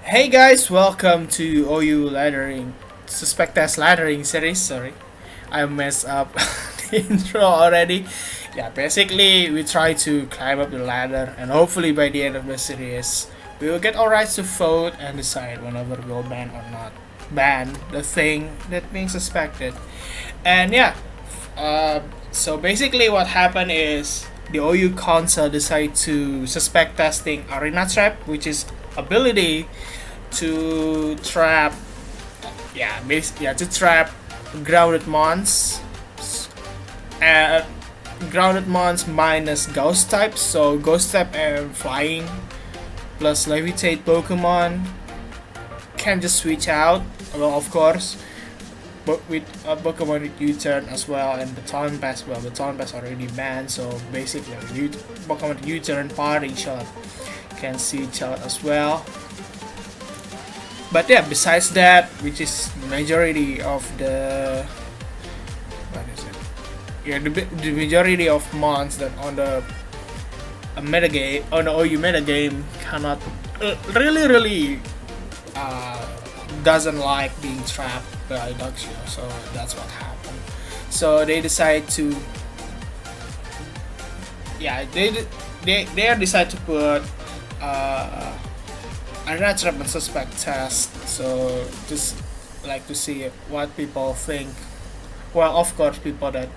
Hey guys, welcome to OU laddering, suspect test laddering series. Sorry, I messed up the intro already. Yeah, basically we try to climb up the ladder, and hopefully by the end of the series, we will get our rights to vote and decide whenever we'll ban or not ban the thing that being suspected. And yeah, so basically what happened is the OU council decided to suspect testing arena trap, which is ability to trap to trap grounded mons, uh, grounded mons minus ghost types, so ghost type and flying plus levitate Pokemon can just switch out, well of course, but with Pokemon with U-turn as well, and the Baton Pass, well the Baton Pass already banned, so basically Pokemon with U-turn party shot can switch out as well. But yeah, besides that, which is majority of the what is it? Yeah, the majority of mons that on the metagame on the OU metagame cannot really doesn't like being trapped by Duxio, so that's what happened. So they decide to they decide to put arena trap and suspect test, so just like to see what people think. Well, of course, people that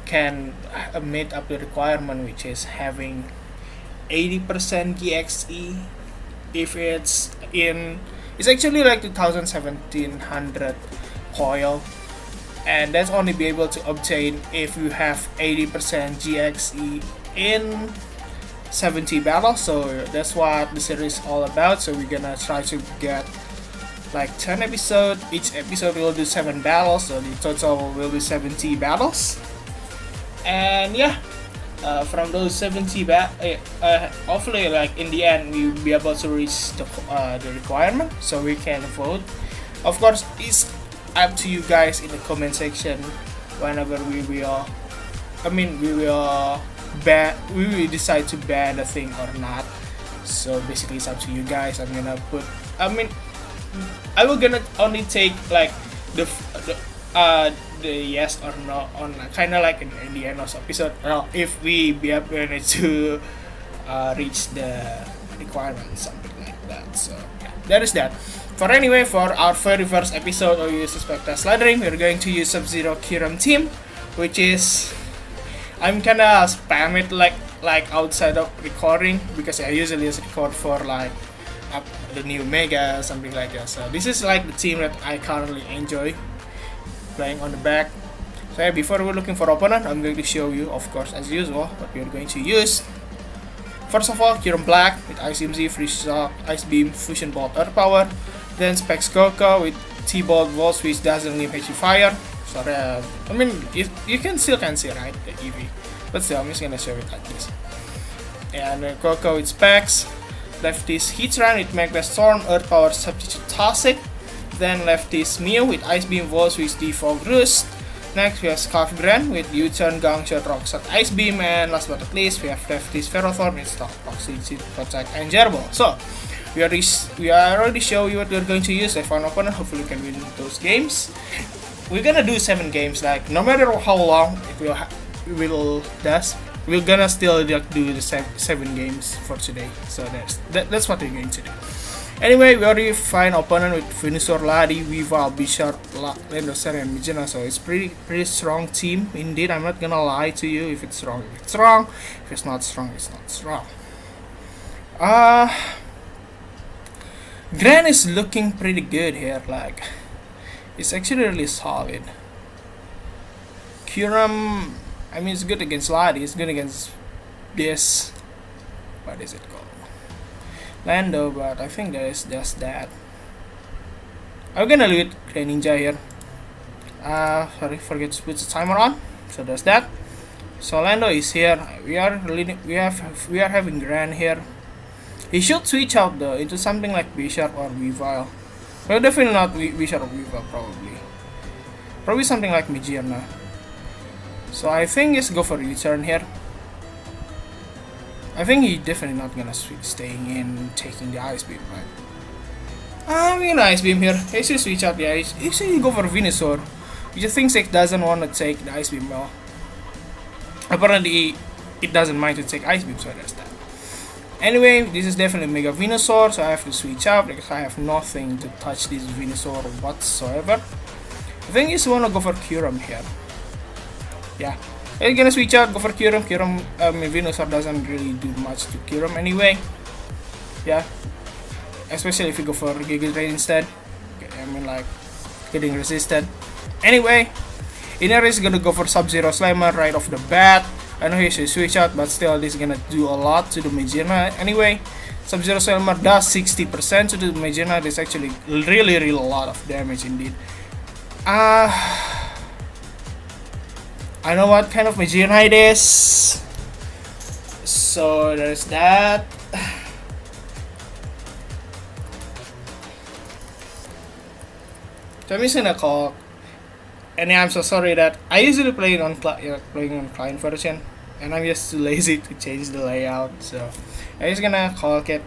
can meet up the requirement, which is having 80% GXE. If it's actually like 2700 coil, and that's only be able to obtain if you have 80% GXE in 70 battles. So that's what the series is all about. So we're gonna try to get like 10 episodes. Each episode will do 7 battles, so the total will be 70 battles. And yeah, from those 70 hopefully like in the end we'll be able to reach the requirement so we can vote. Of course, it's up to you guys in the comment section whenever we will decide to ban the thing or not. So basically it's up to you guys. I will gonna only take like the yes or no on kind of like in the end of the episode, if we be able to reach the requirement, something like that. So yeah, that is that. For our very first episode of You Suspect Test Laddering, we're going to use Subzero Kyurem team, which is I'm kinda spam it like outside of recording, because I usually just record for like the new mega, something like that. So this is like the team that I currently enjoy playing on the back. So yeah, before we're looking for opponent, I'm going to show you, of course, as usual, what we're going to use. First of all, Kyurem-Black with Ice Beam Z, Freeze Shock, Ice Beam, Fusion Bolt, Earth Power. Then Specs Coco with T-Bolt, Volt Switch, Dazzling Leaf, HE Fire. Sorry, you can still see, right, the EV, but still I'm just gonna show it like this. And Coco with Specs, left is Heatran with Magma Storm, Earth Power, Substitute Toxic. Then left is Mew with Ice Beam, Volt Switch, Defog Roost. Next we have Scarf Grand with U-Turn, Gong Shot, Rock Shot, Ice Beam. And last but not least, we have lefties Ferrothorn with Stock, Toxic, Protect, and Gerbil. So we already show you what we're going to use. I found an opponent, hopefully we can win those games. We're gonna do 7 games, like no matter how long it will last, we're gonna still do the 7 games for today. So that's what we're going to do. Anyway, we already find opponent with Venusaur, Ladi, Weavile, Bisharp, Landoser, and Mijana. So it's pretty strong team indeed. I'm not gonna lie to you. If it's strong, it's strong. If it's not strong, it's not strong. Gran is looking pretty good here. Like, it's actually really solid. Kyurem, it's good against Ladi. It's good against this. What is it called? Lando, but I think there's just that. I'm gonna lead Greninja here. Forget to put the timer on. So there's that. So Lando is here. We are having Gran here. He should switch out though into something like Bisharp or Weavile. Well, definitely not Bisharp or Weavile, probably something like Mijirna. So I think let's go for U-turn here. I think he definitely not gonna staying in taking the ice beam, right? I'm gonna Ice Beam here. He should switch out, yeah. He should go for Venusaur. He just thinks it doesn't want to take the Ice Beam well. Apparently, it doesn't mind to take Ice Beam, so that's that. Anyway, this is definitely Mega Venusaur, so I have to switch out because I have nothing to touch this Venusaur whatsoever. I think you just wanna go for Kyurem here. Yeah. You're gonna switch out, go for Kyurem. Venusaur doesn't really do much to Kyurem anyway. Yeah. Especially if you go for Giga Drain instead. I mean, like, getting resisted. Anyway, Inner is gonna go for Subzero Slammer right off the bat. I know he should switch out, but still, this is gonna do a lot to the Magearna. Anyway, Subzero Slammer does 60% to the Magearna. That's actually really a lot of damage indeed. I know what kind of Magearna it is. So there's that. So I'm just gonna call, and yeah, I'm so sorry that I usually play it on playing on client version, and I'm just too lazy to change the layout. So I'm just gonna call it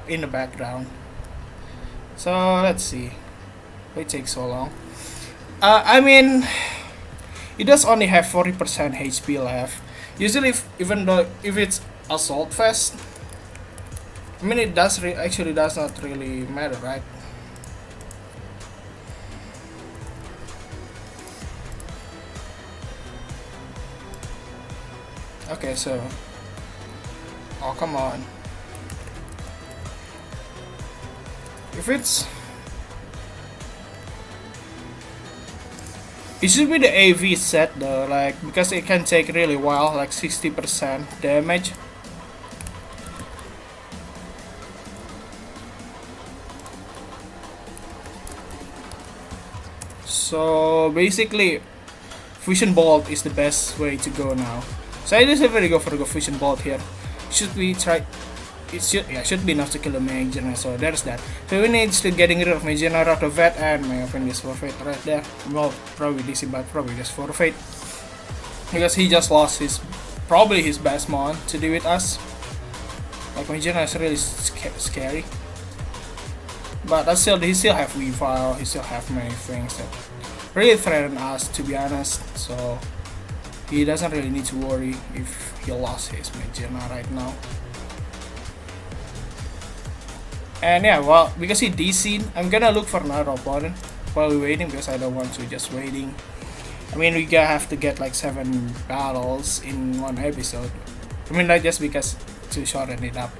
in the background. So let's see, why it takes so long. I mean, it does only have 40% HP left. Usually, even though if it's Assault Vest, I mean it actually does not really matter, right? Okay, so, oh come on. If it should be the AV set though, like, because it can take really while, like 60% damage. So basically, Fusion Bolt is the best way to go now. So I just have to go for the Fusion Bolt here. Should be enough to kill the Magearna, so there's that. So we need to getting rid of Magearna out of that, and my opponent is forfeit right there. Well, probably DC, but probably just forfeit. Because he just lost probably his best mon to deal with us. Like, Magearna is really scary. But he still have Weavile, he still have many things that really threaten us, to be honest. So he doesn't really need to worry if he lost his Magearna right now. And yeah, well, because he DC'd, I'm gonna look for another opponent while we're waiting, because I don't want to just waiting. I mean, we have to get like 7 battles in one episode. I mean, not just because to shorten it up.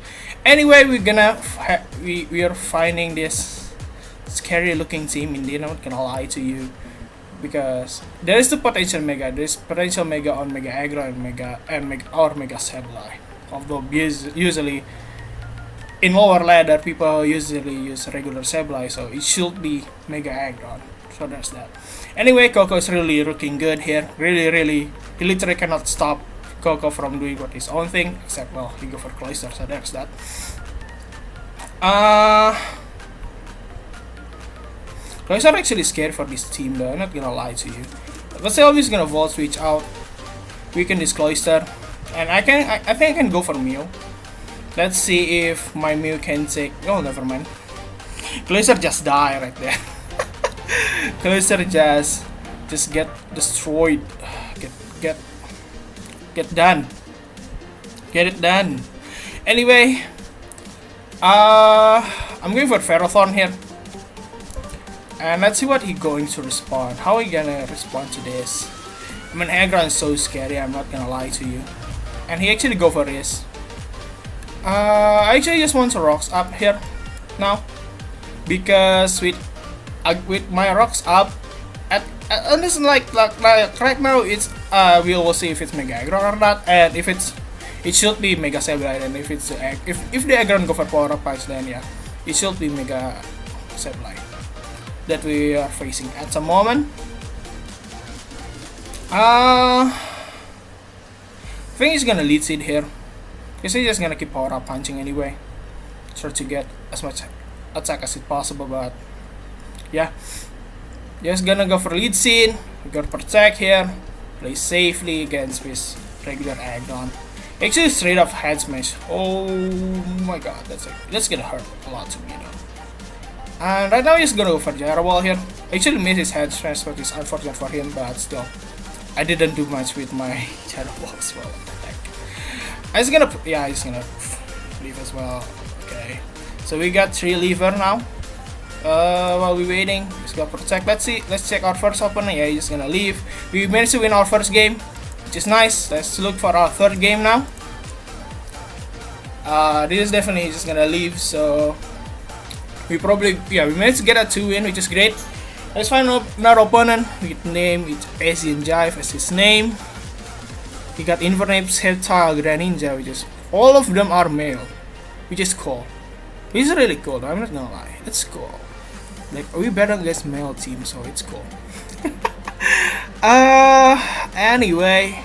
Anyway, we are finding this scary looking team. Indeed, I'm not gonna lie to you, because there is the potential Mega. There's potential Mega on Mega Aggro and Mega Sableye. Although usually in lower ladder, people usually use regular Sableye, so it should be Mega Aggron. So there's that. Anyway, Coco is really looking good here. Really, he literally cannot stop Coco from doing what his own thing, except, well, he go for Cloyster, so there's that. Cloyster actually scared for this team though, I'm not gonna lie to you. But still, I'm just gonna Volt Switch out, weaken this Cloyster, and I think I can go for Mew. Let's see if my Mew can take. Oh, never mind. Cloyster just die right there. Cloyster just get destroyed. Get done. Get it done. Anyway, I'm going for Ferrothorn here, and let's see what he's going to respond. How are you gonna respond to this? I mean, Aggron is so scary, I'm not gonna lie to you. And he actually go for this. I actually just want to rocks up here now, because with my rocks up and this like right now, it's we will see if it's Mega Aggron or not, and if it should be Mega Sableye, and if it's if the Aggron go for Power Up Punch, then yeah, it should be Mega Sableye that we are facing at the moment. I think he's gonna lead seed here, because he's just gonna keep Power Up Punching anyway, try to get as much attack as it possible. But yeah, just gonna go for lead seed. We got Protect here, play safely against this regular Aggron. Actually, straight off Head Smash. Oh my god, that's gonna hurt a lot to me though. And right now he's gonna go for Gyro Ball here. Actually missed his head smash, but it's unfortunate for him, but still. I didn't do much with my Gyro Ball as well. He's gonna leave as well. Okay. So we got 3 lever now. While we're waiting, he's gonna protect. Let's see. Let's check our first opponent. Yeah, he's just gonna leave. We managed to win our first game, which is nice. Let's look for our third game now. This is definitely just gonna leave. So we managed to get a 2 win, which is great. Let's find another opponent with name with Asian Jive as his name. He got Invernape, Reptile, Greninja, which is all of them are male, which is cool. Which is really cool. I'm not gonna lie, it's cool. Like we better against male team, so it's cool. Anyway,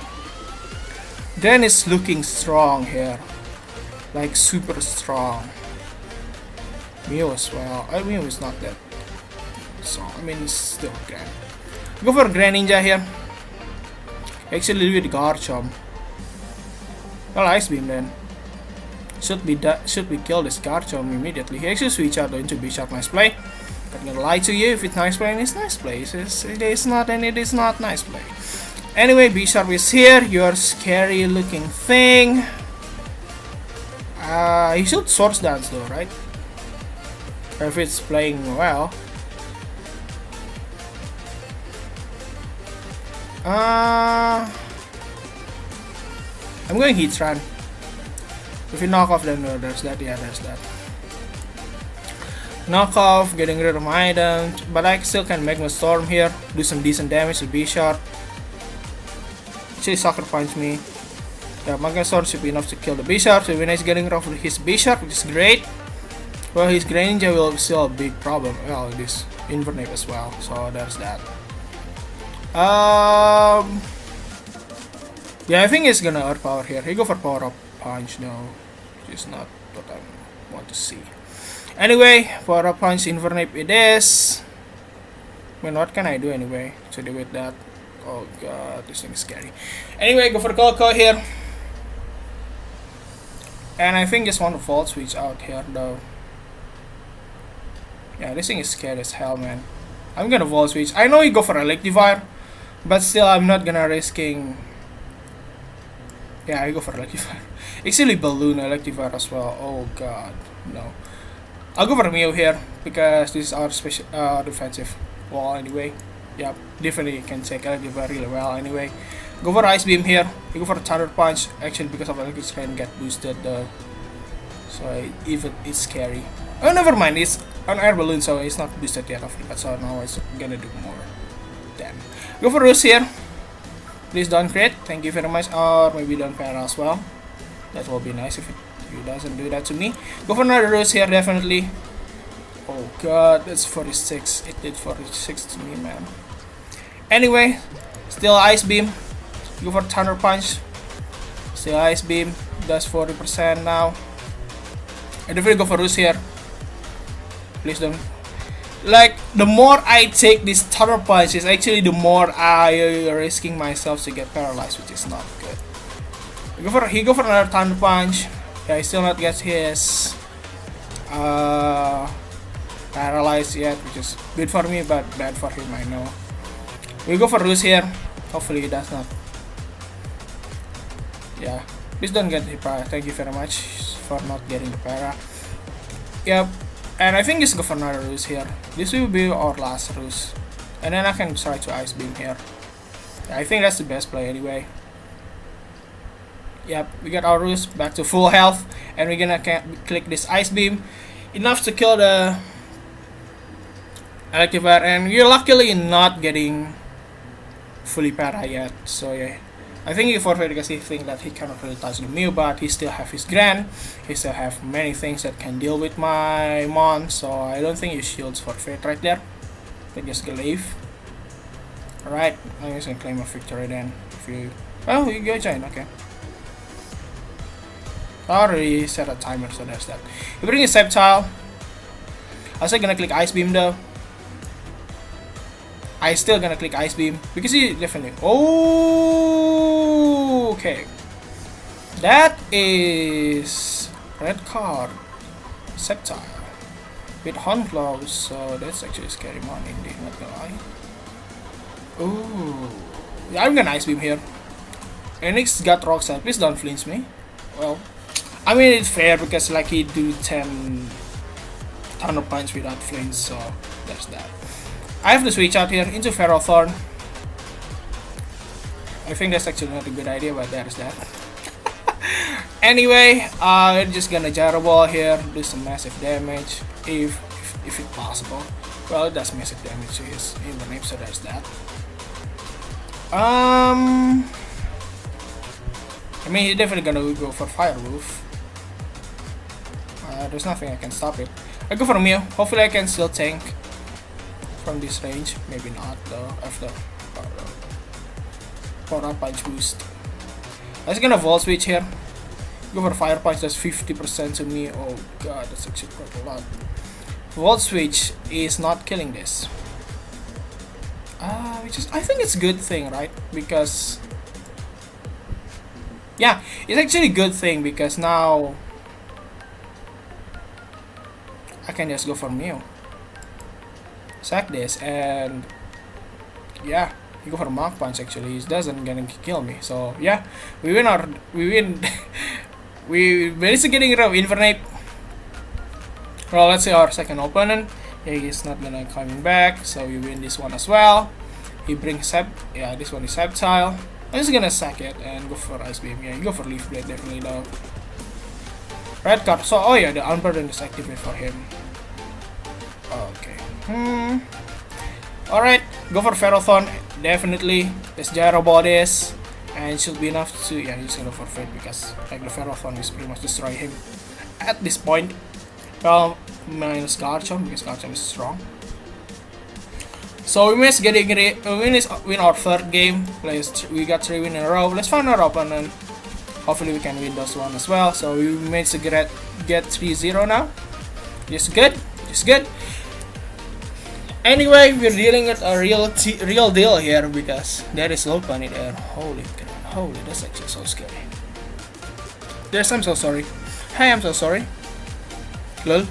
Dan is looking strong here, like super strong. Mew as well. Mew is not that strong. I mean, it's still grand. Go for Greninja here. Actually, with Garchomp. Well, Ice Beam then. Should we kill this Garchomp immediately? He actually switch out into Bishop. Nice play. Not gonna lie to you, if it's nice play, and it's nice play. It is not, and it is not nice play. Anyway, Bishop is here. Your scary looking thing. He should Swords Dance though, right? If it's playing well. I'm going Heatran. If you knock off, then there's that. Yeah, there's that. Knock off, getting rid of my item, but I still can Magma Storm here, do some decent damage to B-Sharp. Actually, Sucker Punch me. Yeah, Magma Storm should be enough to kill the B-Sharp, so when he's getting rid of his B-Sharp, which is great. Well, his Greninja will still a big problem. Well, this Invernape as well, so there's that. Yeah, I think he's gonna overpower here. He go for Power Up Punch, no, which is not what I want to see. Anyway, Power Up Punch Invernape it is. I mean, what can I do anyway to do with that? Oh god, this thing is scary. Anyway, go for Coco here. And I think just want to Volt Switch out here though. Yeah, this thing is scary as hell, man. I'm gonna Volt Switch. I know you go for Electivire, but still I'm not gonna risking. Yeah, I go for Electivire. Actually, Balloon Electivire as well. Oh god, no. I'll go for Mew here because this is our special defensive wall anyway. Yeah, definitely can take Electivire really well anyway. Go for Ice Beam here. You go for Thunder Punch. Actually, because of Electric can get boosted though, so even it's scary. Oh, never mind. It's an Air Balloon, so it's not boosted yet. So now it's gonna do more. Damn. Go for Roost here. Please don't crit. Thank you very much. Or maybe don't para as well. That will be nice if it doesn't do that to me. Go for another Roost here, definitely. Oh god, that's 46. It did 46 to me, man. Anyway, still Ice Beam. Go for Thunder Punch. Still Ice Beam. Does 40% now. I definitely go for Roost here. Please don't. Like, the more I take this Thunder Punch, is actually the more I risking myself to get paralyzed, which is not good. He go for another Thunder Punch. Yeah, he still not gets his paralyzed yet, which is good for me but bad for him, I know. We go for Roost here. Hopefully he does not. Yeah, please don't get the para. Thank you very much for not getting the para. Yep. And I think just go for another Roost here. This will be our last Roost. And then I can try to Ice Beam here. Yeah, I think that's the best play anyway. Yep, we got our Roost back to full health. And we're gonna click this Ice Beam. Enough to kill the Electivire. And we're luckily not getting fully para yet. So yeah. I think he forfeited because he thinks that he cannot really touch the Mew, but he still have his Grand. He still have many things that can deal with my Mon, so I don't think his shields forfeit right there. But just leave. Alright, I'm just gonna claim a victory then. If you, oh, you go join, okay. I already set a timer, so there's that. You bring a Sceptile. I was gonna click Ice Beam though. I still gonna click Ice Beam because he definitely. Oh, okay. That is red card. Sceptile. with Horn Claws, so that's actually a scary mon indeed, not gonna lie. Ooh. Yeah, I'm gonna Ice Beam here. Enix got Rock Slide, please don't flinch me. Well, I mean it's fair because like he do 10 Thunder Punch without flinch, so that's that. I have to switch out here into Ferrothorn. I think that's actually not a good idea, but that is that. Anyway, we're just gonna Gyro Ball here, do some massive damage if it's possible. Well, it does massive damage to his even so there's that. I mean, he's definitely gonna go for Fire Roof. There's nothing I can stop it. I go for Mew. Hopefully, I can still tank from this range. Maybe not though. After Power Punch boost. I'm just gonna Volt Switch here. Go for Fire Punch. That's 50% to me. Oh god, that's actually quite a lot. Volt Switch is not killing this. Which is, I think it's a good thing, right? Because yeah, it's actually a good thing because now I can just go for Mew, sack this, and yeah, you go for Mach Punch. Actually, it doesn't gonna kill me. So yeah, we win. We basically getting rid of Infernape. Well, let's say our second opponent. Yeah, he's not gonna coming back, so we win this one as well. He brings yeah, this one is Sceptile. I'm just gonna sack it and go for Ice Beam. Yeah, you go for Leaf Blade definitely though. Red card. So oh yeah, the Unburden is activated for him. Okay. Alright, go for Ferrothorn. Definitely. Let's Gyro Ball this. And it should be enough to, yeah, he's gonna forfeit because like the Ferrothorn is pretty much destroy him at this point. Well, minus Garchomp because Garchomp is strong. So we must win our third game. We got 3 wins in a row. Let's find our opponent. Hopefully we can win this one as well. So we managed to get 3-0 now. Just good. Just good. Anyway, we're dealing with a real deal here because there is Lopan in there. Holy crap. Holy, that's actually so scary. Yes, I'm so sorry. Hi, I'm so sorry. Lol.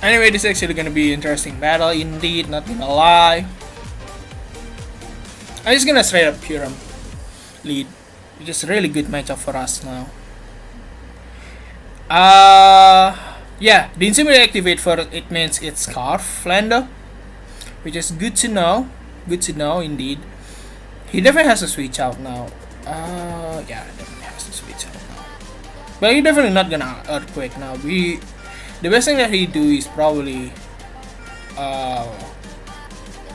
Anyway, this is actually gonna be an interesting battle indeed, not gonna lie. I'm just gonna straight up Kyurem lead. It's just a really good matchup for us now. Yeah, the Intimidate activate for it means it's Scarf Lando, which is good to know. Good to know indeed. He definitely has to switch out now. Yeah, definitely has to switch out now. But he's definitely not gonna Earthquake now. The best thing that he do is probably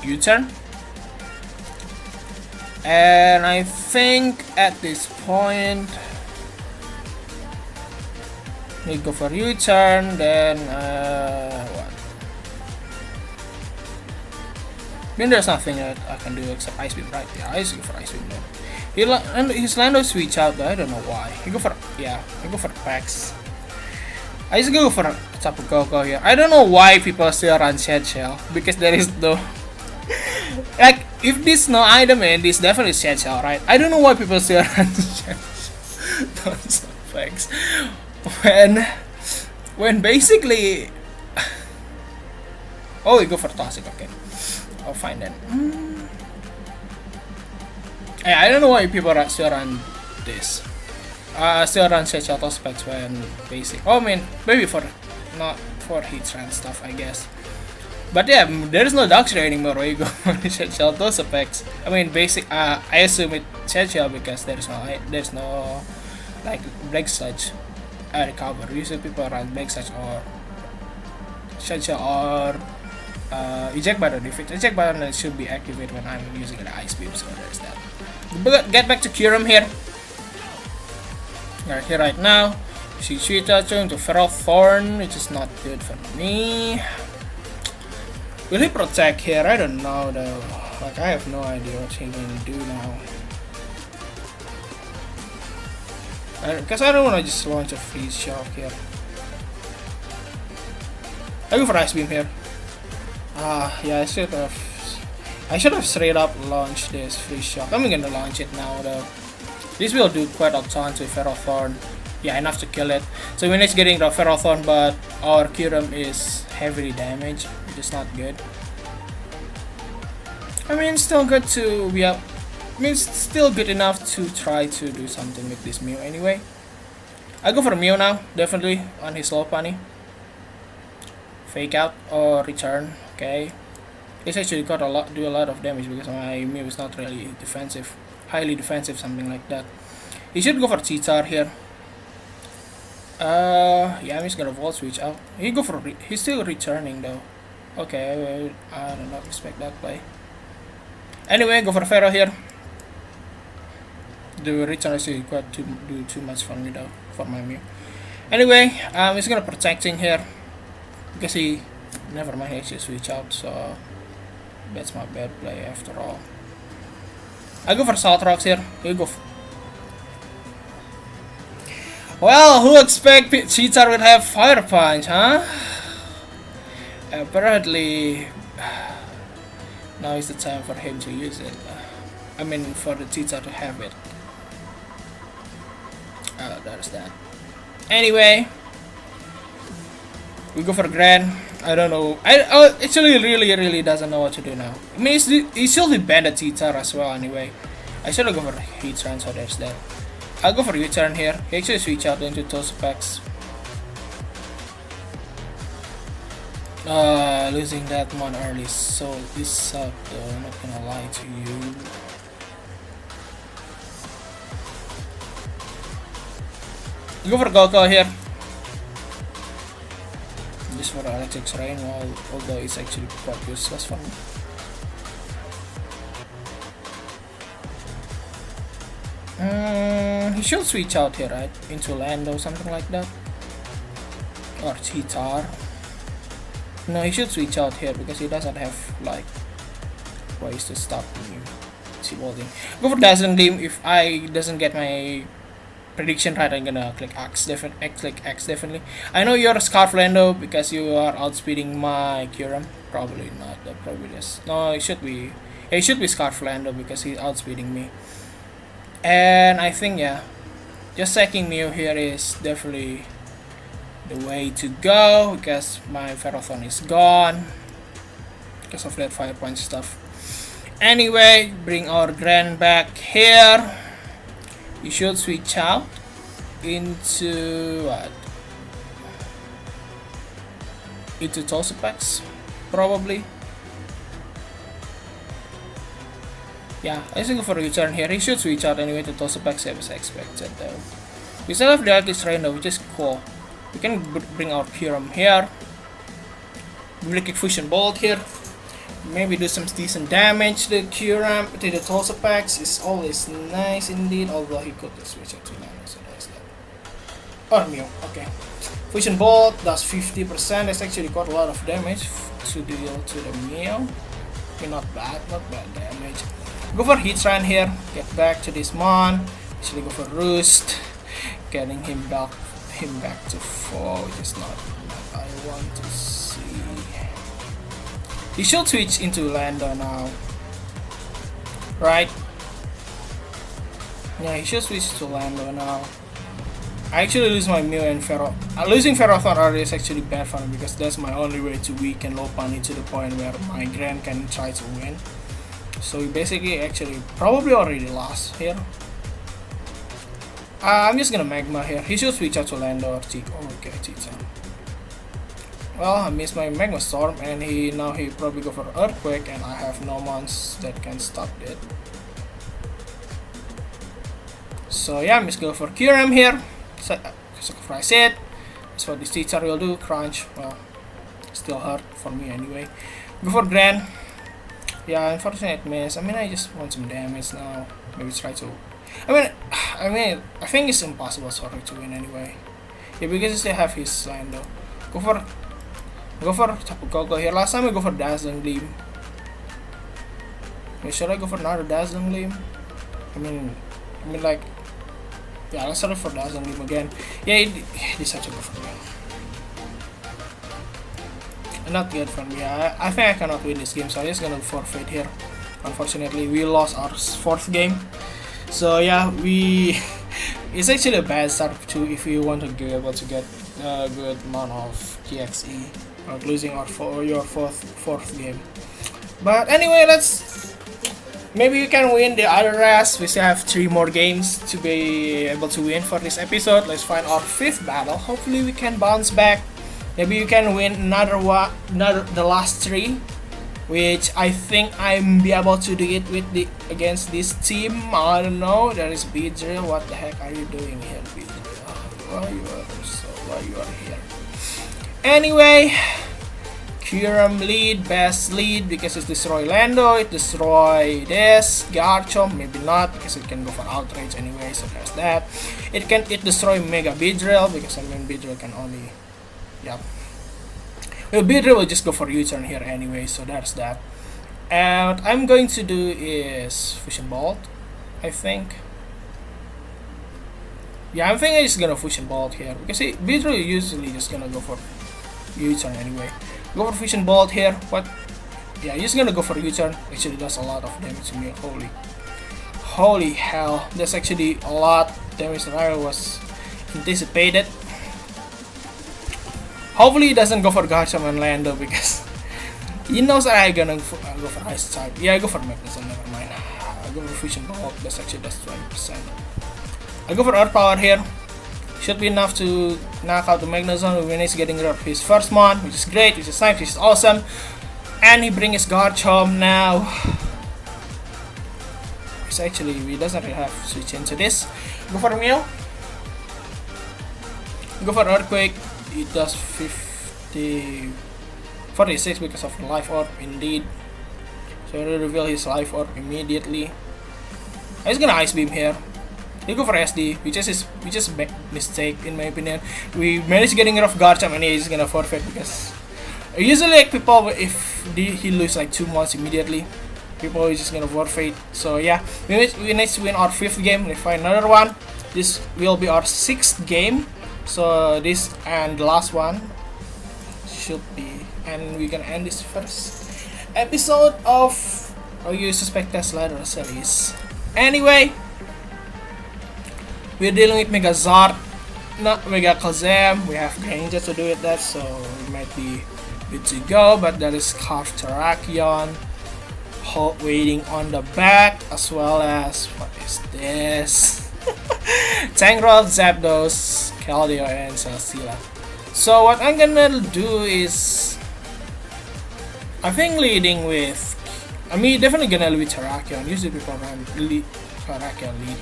U-turn. And I think at this point we go for U-turn, then what? I mean, there's nothing that I can do except Ice Beam, right? Yeah, I just go for Ice Beam then. And his Lando switch out though, I don't know why. I go for Pax. I just go for Tapu Koko here. I don't know why people still run Shed Shell because there is no like if this no item and this definitely Shed Shell, right? I don't know why people still run Shed Shell. Tons of facts. When basically oh, we go for Toxic. Okay, I'll find that. Yeah, I don't know why people still run this. Still run Shed Shell specs when basic. Oh, I mean, maybe not for Heatran stuff, I guess. But yeah, there is no Darkrai anymore where you go for Shed Shell specs. I mean, basic. I assume it's Shed Shell because there's no like Black Sludge recover. Usually people run Black Sludge or Shed Shell or Eject Button. If it's Eject Button, it should be activated when I'm using the Ice Beam. So there's that. But get back to Kyurem here. Right here right now. See Suitacho into Ferrothorn, which is not good for me. Will he protect here? I don't know though. Like I have no idea what he's gonna do now. Because I don't wanna just launch a freeze shock here. I go for Ice Beam here. Yeah, I should have straight up launched this freeze shock. I'm gonna launch it now though. This will do quite a ton to Ferrothorn. yeah, enough to kill it. So we need getting the Ferrothorn, but our Kyurem is heavily damaged, which is not good. I mean, it's still good to be up. I mean, it's still good enough to try to do something with this Mew anyway. I go for Mew now, definitely on his low bunny. Fake out or return, okay. It's actually got do a lot of damage because my Mew is not really defensive, highly defensive, something like that. He should go for Cheetar here. Yeah, I'm just gonna Volt Switch out. He's still returning though. Okay, I don't not expect that play. Anyway, go for Pharaoh here. The return actually got to do too much for me though, for my Mew. Anyway, he's gonna protecting here because he never mind, he actually switch out, so that's my bad play after all. I go for Salt Rocks here. Here you go. Well, who expect Cheetar would have Fire Punch, huh? Apparently, now is the time for him to use it. I mean, for the Cheetar to have it. That's that. Anyway, we go for Grand. I don't know. I actually really doesn't know what to do now. I mean, he should be banned at Cheetar as well anyway. I should go for Heatran, so there's that. I'll go for U-turn here. He actually switch out into Toxapex. Losing that one early, so this sucked though, I'm not gonna lie to you. Go for Goko here. Just for Electric Rain, although it's actually quite useless for me. He should switch out here, right? Into Lando, something like that. Or Cheetar. No, he should switch out here because he doesn't have like ways to stop me evolving. Go for Dazzling Gleam. If I doesn't get my prediction right, I'm gonna click X definitely. I know you're a Scarf Lando because you are outspeeding my Kyurem. Probably not though, probably just no, it should be Scarf Lando because he's outspeeding me. And I think, yeah, just sacking Mew here is definitely the way to go because my Ferrothorn is gone because of that Fire Punch stuff. Anyway, bring our Grand back here. You should switch out into what? Into Toxapex, probably. Yeah, I think for a U-turn here, he should switch out anyway to Toxapex as expected though. We still have the Arctic Rain though, which is cool. We can bring our Kyurem here. Kick Fusion Bolt here. Maybe do some decent damage. The Kyurem to the Toxapex is always nice indeed, although he could switch out to Nano, so that's that. Oh, Mew, okay. Fusion Bolt does 50%, that's actually quite a lot of damage to deal to the Mew. Okay, not bad damage. Go for Heatran here, get back to this Mon. Actually go for Roost, getting him back to 4, which is not what I want to see. He should switch into Lando now, right? Yeah, he should switch to Lando now. I actually lose my Mew and losing Ferrothorn early is actually bad for me because that's my only way to weaken low bunny to the point where my Grand can try to win. So we basically actually probably already lost here. I'm just gonna Magma here. He should switch out to Lando or Chico. Oh, okay, Chico. Well, I missed my Magma Storm and he probably go for Earthquake and I have no mons that can stop it. So yeah, I'm just go for Kyurem here. Sacrifice it. That's what this teacher will do. Crunch. Well, still hurt for me anyway. Go for Grand. Yeah, unfortunate miss. I mean, I just want some damage now. Maybe try to. I think it's impossible sorry to win anyway. Yeah, because I still have his line though. Go for Tapu Koko here. Last time I go for Dazzling Gleam. Okay, should I go for another Dazzling Gleam? I mean like, yeah, let's try for Dazzling Gleam again. Yeah, he decided to go for me. Not good for me. I think I cannot win this game, so I'm just gonna forfeit here. Unfortunately, we lost our 4th game. So yeah, it's actually a bad start too if you want to be able to get a good amount of GXE or losing your fourth game. But anyway, maybe you can win the other rest. We still have 3 more games to be able to win for this episode. Let's find our 5th battle. Hopefully we can bounce back. Maybe you can win the last 3, which I think I'm be able to do it with against this team. I don't know. There is Beedrill. What the heck are you doing here, Beedrill? Why you are here? Anyway, Kyurem lead, best lead because it destroy Lando, it destroy this, Garchomp, maybe not because it can go for outrage anyway, so there's that. It destroy Mega Beedrill because I mean Beedrill can only, yep. Well, Beedrill will just go for U-turn here anyway, so there's that. And what I'm going to do is Fusion Bolt, I think. Yeah, I'm thinking he's gonna Fusion Bolt here because Beedrill usually just gonna go for U-turn anyway. Go for Fusion Bolt here. What? Yeah, he's gonna go for U-turn. Actually, does a lot of damage to me. Holy hell! That's actually a lot of damage that I was anticipated. Hopefully, he doesn't go for Garchomp and Lando because he knows that I'm gonna go for Ice type. Yeah, I go for Magnetism. Never mind. I go for Fusion Bolt. That's 20%. I go for Earth Power here. Should be enough to knock out the Magnezone when he's getting rid of his first mon, which is great, which is nice, which is awesome. And he brings his Garchomp now. Which actually we doesn't really have to switch into this. Go for Mew. Go for Earthquake. It does 46 because of the Life Orb, indeed. So he'll reveal his Life Orb immediately. He's gonna Ice Beam here. He go for SD, which is a mistake in my opinion. We managed getting rid of Garchomp and he's gonna forfeit because usually like people, if he lose like 2 months immediately, people are just gonna forfeit. So yeah, we need to win our 5th game. Let's find another one. This will be our 6th game. So this and the last one should be, and we're gonna end this first episode of You Suspect Test Ladder series. Anyway, we're dealing with Mega Zard, not Mega Kazam. We have Granger to do with that, so we might be good to go. But there is Scarf Terrakion waiting on the back, as well as what is this? Tangrowth, Zapdos, Keldeo, and Celesteela. So what I'm gonna do is, I think leading with, definitely gonna lead with Terrakion. Usually people run Terrakion lead.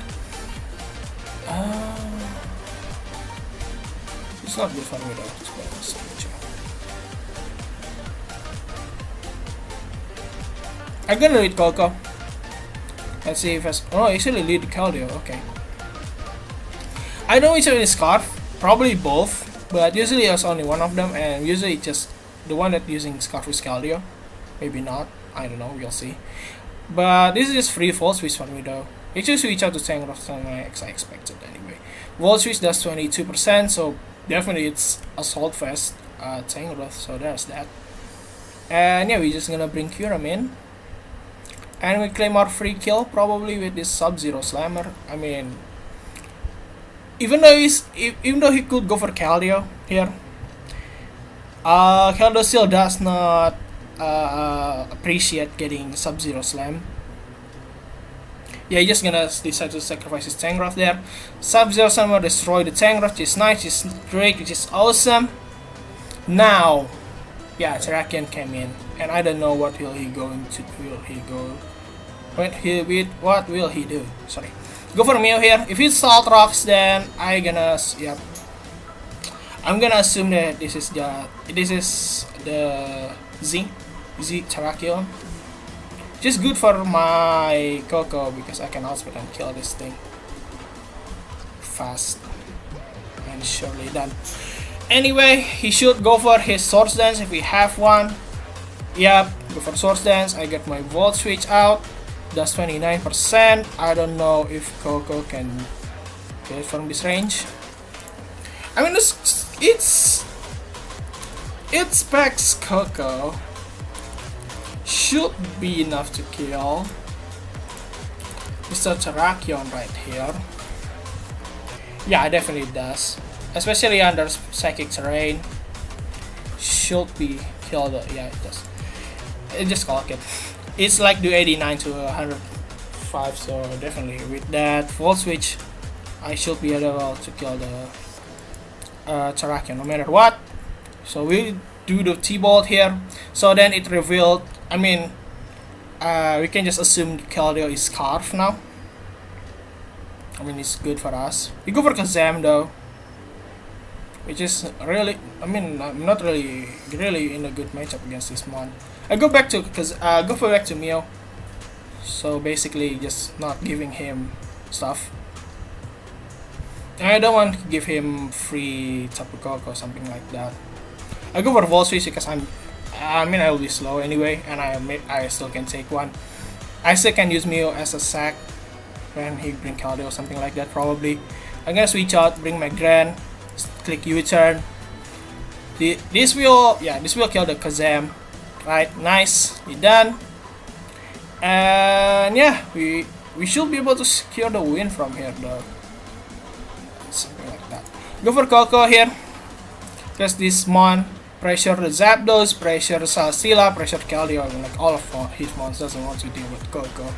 It's not good for me though, to be honest. I'm gonna lead Coco. Let's see if oh, actually lead Keldeo, okay. I know which one is Scarf, probably both, but usually there's only one of them, and usually just the one that using Scarf is Keldeo. Maybe not, I don't know, we'll see. But this is just free Volt Switch for me though. It should switch out to Tangrowth as I expected anyway. Volt Switch does 22%, so definitely it's Assault Vest Tangrowth, so there's that. And yeah, we're just gonna bring Kyurem in. And we claim our free kill probably with this Subzero Slammer. I mean, even though he could go for Keldeo here, Keldeo still does not appreciate getting Subzero Slam. Yeah, he's just gonna decide to sacrifice his Tangrowth there. Subzero Slammer destroy the Tangrowth, which is nice, which is great, which is awesome. Now, yeah, Terrakion came in, and I don't know what will he going to what will he do? Sorry. Go for Mew here. If it's Salt Rocks, then I'm gonna assume that this is the Z Terrakion. Just good for my Coco because I can outspeed and kill this thing fast and surely done. Anyway, he should go for his Swords Dance if we have one. Yep, go for Swords Dance. I get my Volt Switch out. Does 29%. I don't know if Coco can get it from this range. I mean, it specs Coco should be enough to kill Mr. Terrakion right here. Yeah, it definitely does. Especially under psychic terrain. Should be killed. Yeah, it does. It just clock it. It's like do 89 to 105, so definitely with that volt switch, I should be able to kill the Terrakion no matter what. So we do the T-Bolt here. So then it revealed, I mean, we can just assume Keldeo is Scarf now. I mean, it's good for us. We go for Kazam though, which is really, I mean, I'm not really in a good matchup against this mon. I go back to back to Mio. So basically, just not giving him stuff. And I don't want to give him free Tapu Koko or something like that. I go for Volt Switch because I mean, I'll be slow anyway, and I still can take one. I still can use Mio as a sack when he bring Keldeo or something like that probably. I'm gonna switch out, bring my Grand, click U-turn. This will kill the Kazam. Right, nice, we done. And yeah, we should be able to secure the win from here though. Something like that. Go for Koko here, because this mon pressure the Zapdos, pressure Celesteela, pressure Keldeo, like all of his mons doesn't want to deal with Koko.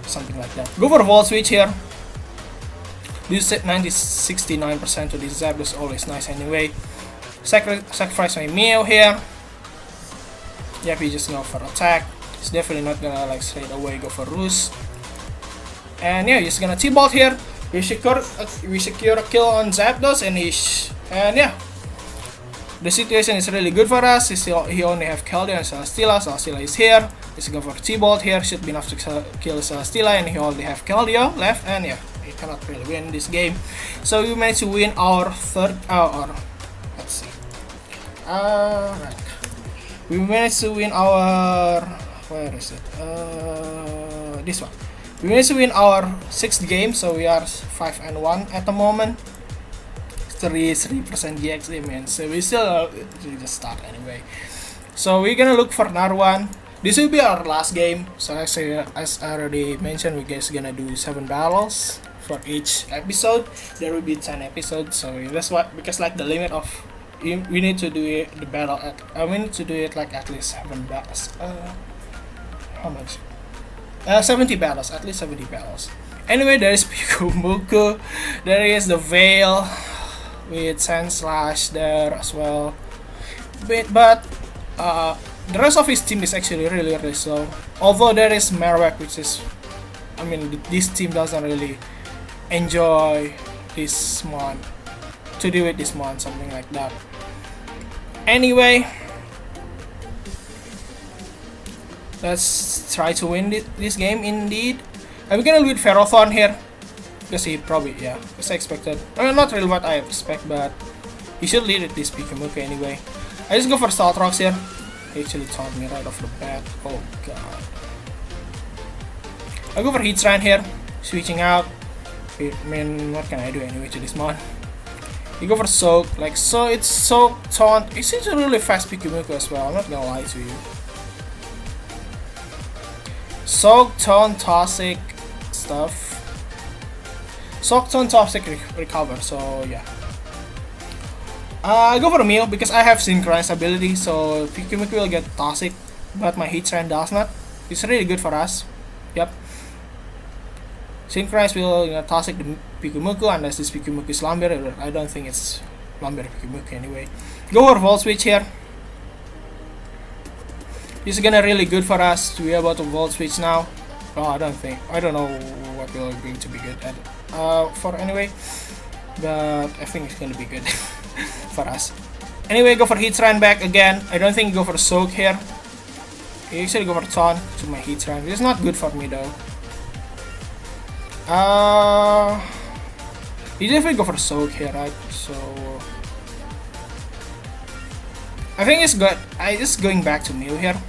Something like that. Go for Volt Switch here. This set 69% to this Zapdos, always nice anyway. Sacrifice my Mio here. Yep, he just go for attack. He's definitely not gonna like straight away go for Roost. And yeah, he's gonna T-Bolt here. We secure a kill on Zapdos, and yeah, the situation is really good for us. He only have Keldeo and Celesteela. Celesteela is here. He's going for T-Bolt here. Should be enough to kill Celesteela, and he only have Keldeo left. And yeah, he cannot really win this game. So we managed to win our third. Let's see. Right. We managed to win our. Where is it? This one. We managed to win our 6th game, so we are 5-1 at the moment. 33% GXA, man. So we still just start anyway. So we're gonna look for another one. This will be our last game. So as I already mentioned, we're just gonna do 7 battles for each episode. There will be 10 episodes. So that's what, because like the limit of we need to do it the battle at we need to do it like at least 7 battles. How much? 70 battles, at least 70 battles. Anyway, there is Pikumuku, there is the Veil with Sandslash there as well. But the rest of his team is actually really slow. Although there is Marowak, which is, I mean, this team doesn't really enjoy this mon, to deal with this mon, something like that. Anyway, let's try to win this game indeed. And we're gonna lead Ferrothorn here. Because he probably, yeah, as I expected. Not really what I expect, but he should lead this Pikumuku anyway. I just go for Salt Rocks here. He actually taunted me right off the bat. Oh god. I go for Heat Strand here. Switching out. I mean, what can I do anyway to this mon? You go for Soak. Like, so it's Soak, Taunt. It's a really fast Pikumuku as well. I'm not gonna lie to you. Soak, Taunt, Toxic stuff. Soak, Taunt, Toxic, recover. So yeah. I go for a Mew because I have Synchronized ability, so Pikumuku will get Toxic, but my Heat Strand does not. It's really good for us. Yep. Synchronized will Toxic the Pikumuku unless this Pikumuku is Lumber. I don't think it's Lumber Pikumuku anyway. Go for Volt Switch here. This is gonna really good for us to be able to Volt Switch now. Oh, I don't know what we're going to be good at for anyway, but I think it's gonna be good for us. Anyway, go for Heat Strand back again. I don't think you go for Soak here. You actually go for Taunt to my Heat Strand. It's not good for me though. You definitely go for Soak here, right? So I think it's good. I just going back to Mew here.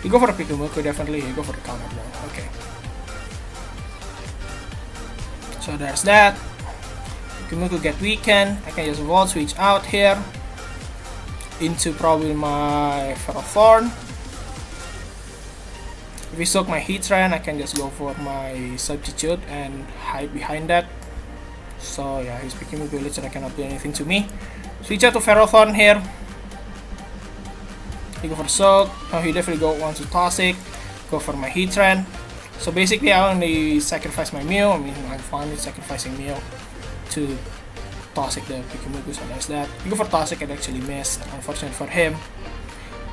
You go for a Pikumuku, definitely. You go for the counter blow. Okay. So there's that. Pikumuku get weakened. I can just Volt Switch out here into probably my Ferrothorn. If we soak my Heat Strand, I can just go for my Substitute and hide behind that. So yeah, his Pikumuku literally cannot do anything to me. Switch out to Ferrothorn here. He go for Soak. Oh, he definitely wants to Toxic. Go for my Heatran. So basically, I only sacrifice my Mew. I mean, I'm fine with sacrificing Mew to Toxic the Pikumuku, so there's that. You go for Toxic, it actually missed, unfortunately for him.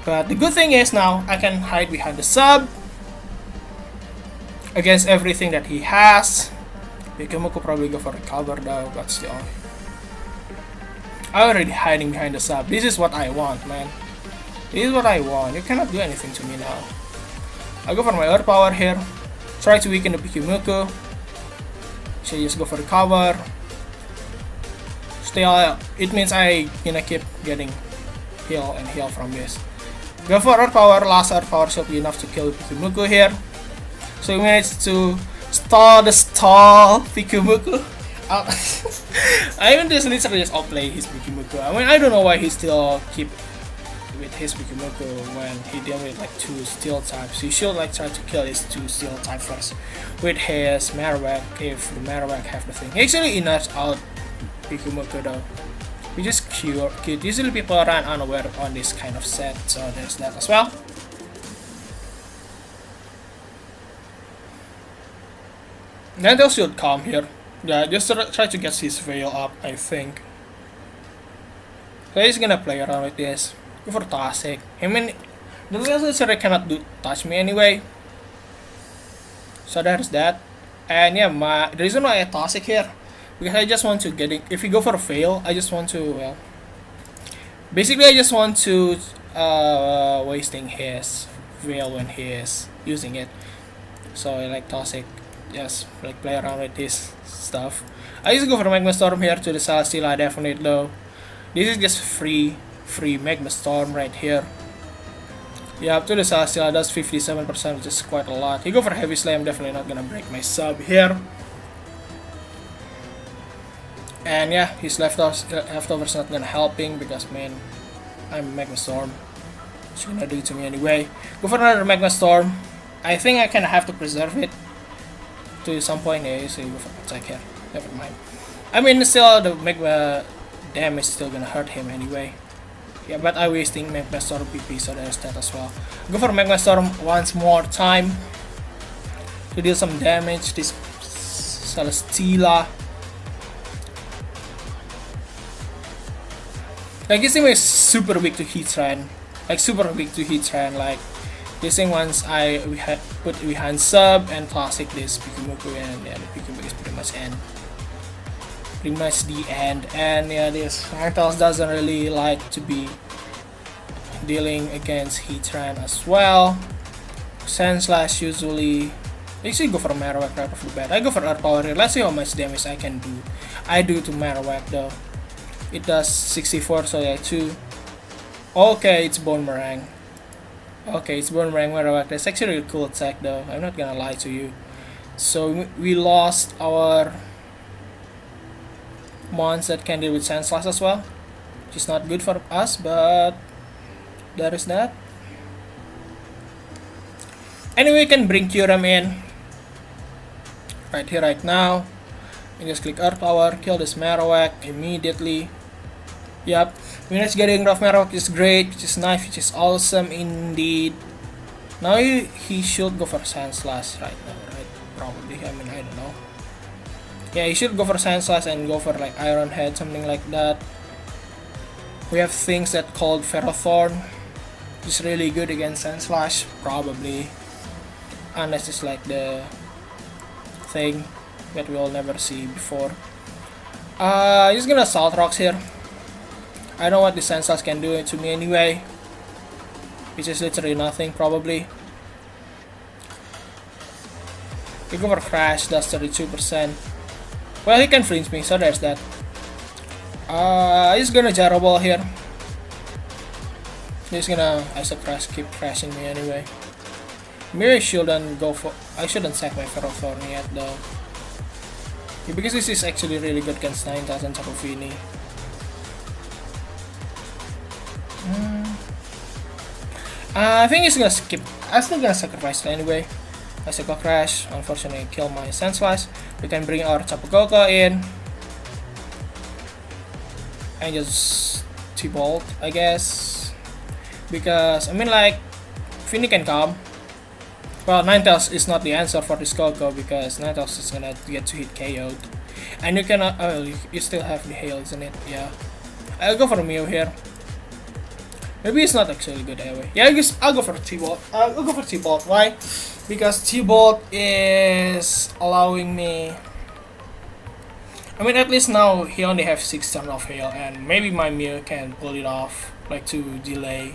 But the good thing is now, I can hide behind the sub against everything that he has. Pikumuku probably go for a cover though, but still. I'm already hiding behind the sub. This is what I want, man. This is what I want. You cannot do anything to me now. I'll go for my Earth Power here. Try to weaken the Pikumuku. So just go for the cover. Still, it means I gonna keep getting heal and heal from this. Go for Earth Power. Last Earth Power should be enough to kill Pikumuku here. So we managed to stall the Pikumuku. I even just literally just outplay his Pikumuku. I mean, I don't know why he still keep with his Pikumuku when he deal with like 2 steel types. He should like try to kill his 2 steel type first with his Marowak if the Marowak have the thing. He actually knocks out Pikumuku though, which is cute. Usually people run unaware on this kind of set, so there's that as well. Ninetales should come here. Yeah, just try to get his veil up, I think. So he's gonna play around with this. Go for Toxic. I mean, the Lizard cannot touch me anyway. So there's that. And yeah, the reason why I Toxic here, because I just want to get it. If you go for a fail, I just want to, well, basically I just want to wasting his veil when he is using it. So I like Toxic, just like play around with this stuff. I used to go for Magma Storm here to the Celesteela, definitely though. This is just free Magma Storm right here. Yeah, up to the Celesteela does 57%, which is quite a lot. You go for Heavy Slam, definitely not gonna break my sub here. And yeah, his leftovers not gonna helping because man, I'm Magma Storm. She's gonna do it to me anyway. Go for another Magma Storm. I think I kinda have to preserve it to some point. Yeah, so you go for attack here. Never mind. I mean, still the Magma damage is still gonna hurt him anyway. Yeah, but I'm wasting Magma Storm PP, so there's that as well. Go for Magma Storm once more time to deal some damage. This Celesteela. Like this thing is super weak to Heatran. Like super weak to Heatran. Like this thing once we had put behind sub and Toxic this Pikumuku, and yeah, the Pikumuku is pretty much end. Pretty much the end. And yeah, this Ninetales doesn't really like to be dealing against Heatran as well. Sandslash usually. I usually go for a Marowak right off the bat. I go for Earth Power here. Let's see how much damage I can do. I do to Marowak though. It does 64, so yeah, 2. Okay, it's Boomerang. Okay, it's Boomerang Marowak. That's actually a cool attack though. I'm not gonna lie to you. So we lost our mons that can deal with Sandslash as well, which is not good for us, but there is that. Anyway, we can bring Kyurem in right here, right now. And just click Earth Power, kill this Marowak immediately. Yep, Minutes getting rough Marowak is great, which is nice, which is awesome indeed. Now he should go for Sandslash right now, right? Probably, I mean, I don't know. Yeah, he should go for Sandslash and go for like Iron Head, something like that. We have things that called Ferrothorn, which is really good against Sandslash, probably. Unless it's like the thing that we'll never see before. Just gonna Salt Rocks here. I don't know what the Sandslash can do to me anyway, which is literally nothing probably. You go for Crash, that's 32%. Well, he can flinch me, so there's that. He's gonna Gyro Ball here. He's gonna Ice Crash, keep crashing me anyway. Maybe I shouldn't sack my Ferrothorn yet though. Yeah, because this is actually really good against 9000 Chakofini. I think he's gonna skip. I'm still gonna sacrifice it anyway. Icicle Crash, unfortunately kill my Sandslash. We can bring our Tapu Koko in. and just T-Bolt, I guess, because I mean like Finny can come. Well, Ninetales is not the answer for this Coco because Ninetales is gonna get to hit KO'd, and you cannot. Oh, you still have the hail, isn't it? Yeah. I'll go for Mew here. Maybe it's not actually good anyway. Yeah, I guess I'll go for T-Bolt. I'll go for T-Bolt. Why? Because T-Bolt is allowing me. I mean, at least now he only has 6 turns of hail, and maybe my Mew can pull it off, like to delay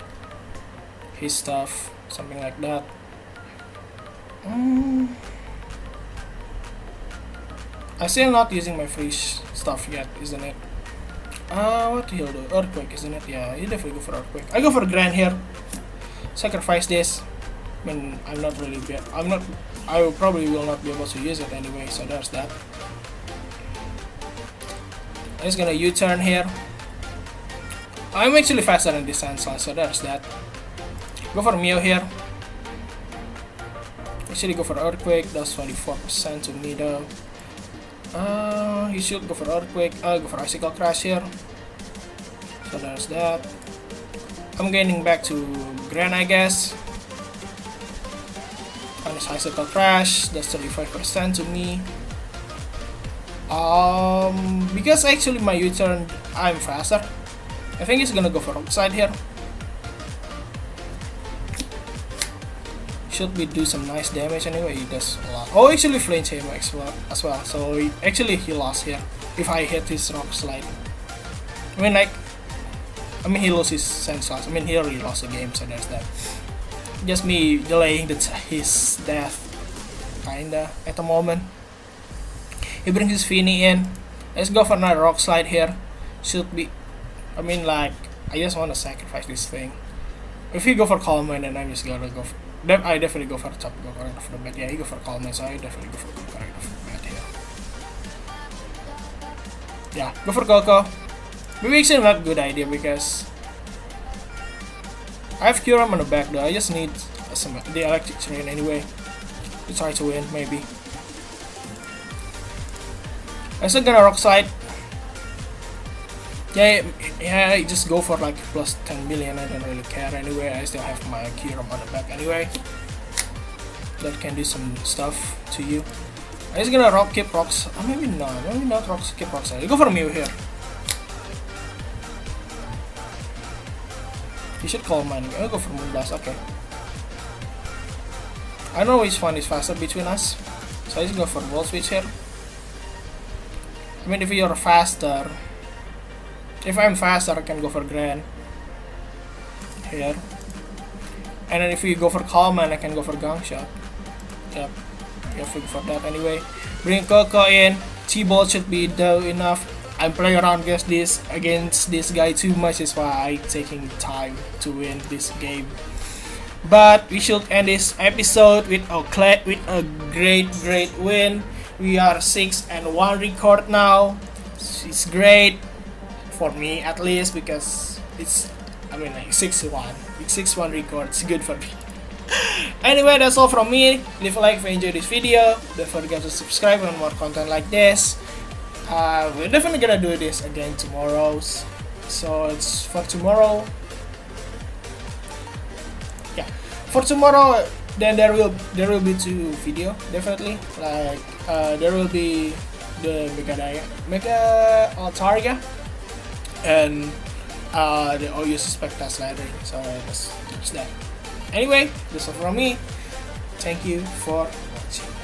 his stuff, something like that. I'm still not using my freeze stuff yet, isn't it? What he'll do? Earthquake, isn't it? Yeah, you definitely go for Earthquake. I go for Grand here. Sacrifice this. I mean, I'm not really. I probably will not be able to use it anyway, so there's that. I'm just gonna U-turn here. I'm actually faster than this Sandslash, so there's that. Go for Mew here. Actually, go for Earthquake. That's 24% to me though. You should go for Earthquake. I'll go for Icicle Crash here. So there's that. I'm gaining back to Grand, I guess. Punish Icicle Crash. That's 35% to me. Because actually my U-turn, I'm faster. I think he's gonna go for Rock Slide here. Should we do some nice damage anyway? He does a lot. Oh, actually flinch him as well. So he lost here. If I hit his Rock Slide, he lost his Sandslash. He already lost the game, so there's that. Just me delaying his death, kinda at the moment. He brings his Finny in. Let's go for another Rock Slide here. Should be. I just want to sacrifice this thing. If you go for Calm Mind, then I'm just gonna go for. I definitely go for the top, go right off the bat. Yeah, you go for Calm Mind, so I definitely go for right off the bat here. Yeah, go for Coco. Maybe actually not a good idea because I have Kyurem on the back though. I just need the electric train anyway to try to win, maybe. I'm still gonna Rock Slide. Yeah, just go for like plus 10 million. I don't really care anyway. I still have my Kyurem on the back anyway. That can do some stuff to you. I'm just gonna keep rocks. Maybe not rocks. Keep rocks. You go for Mew here. You should call mine. I'll go for Moonblast. Okay. I don't know which one is faster between us, so I just go for Volt Switch here. If you're faster. If I'm faster, I can go for Grand here. And then if you go for Calm Mind, I can go for Gang Shot. Yep. You have to go for that anyway. Bring Coco in. T-Bolt should be though enough. I'm playing around against this guy too much, is why I'm taking time to win this game. But we should end this episode with a great win. We are 6-1 record now. It's great. For me at least, because it's like 6-1. It's 6-1 record. It's good for me. Anyway, that's all from me. Leave a like if you enjoyed this video. Don't forget to subscribe for more content like this. We're definitely gonna do this again tomorrow. So it's for tomorrow. Yeah, for tomorrow. Then there will be 2 video definitely. Like there will be the Mega Altaria. And the OU Suspect Test Laddering, so that's that. Anyway, this is all from me. Thank you for watching.